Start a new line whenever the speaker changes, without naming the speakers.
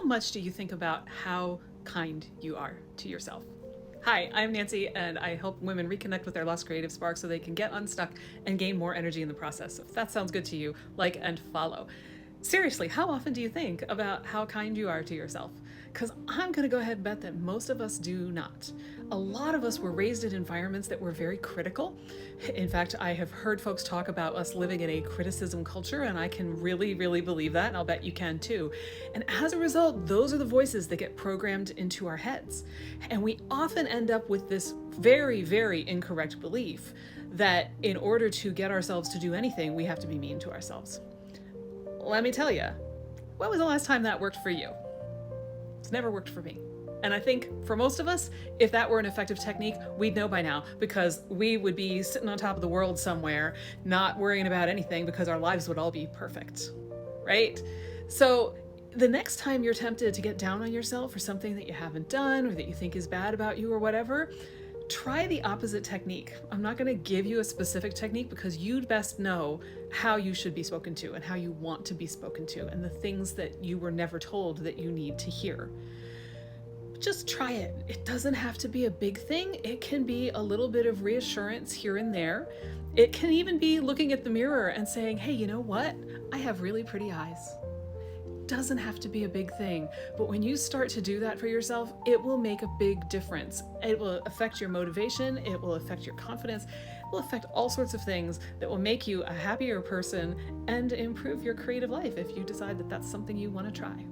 much do you think about how kind you are to yourself? Hi, I'm Nancy, and I help women reconnect with their lost creative spark so they can get unstuck and gain more energy in the process. So if that sounds good to you, like and follow. Seriously, how often do you think about how kind you are to yourself? Because I'm going to go ahead and bet that most of us do not. A lot of us were raised in environments that were very critical. In fact, I have heard folks talk about us living in a criticism culture, and I can really, really believe that, and I'll bet you can too. And as a result, those are the voices that get programmed into our heads. And we often end up with this very, very incorrect belief that in order to get ourselves to do anything, we have to be mean to ourselves. Let me tell you, when was the last time that worked for you? It's never worked for me. And I think for most of us, if that were an effective technique, we'd know by now, because we would be sitting on top of the world somewhere, not worrying about anything, because our lives would all be perfect, right? So the next time you're tempted to get down on yourself for something that you haven't done or that you think is bad about you or whatever, try the opposite technique. I'm not going to give you a specific technique because you'd best know how you should be spoken to and how you want to be spoken to and the things that you were never told that you need to hear. Just try it. It doesn't have to be a big thing. It can be a little bit of reassurance here and there. It can even be looking at the mirror and saying, hey, you know what? I have really pretty eyes. Doesn't have to be a big thing, but when you start to do that for yourself, it will make a big difference. It will affect your motivation, it will affect your confidence, it will affect all sorts of things that will make you a happier person and improve your creative life if you decide that that's something you want to try.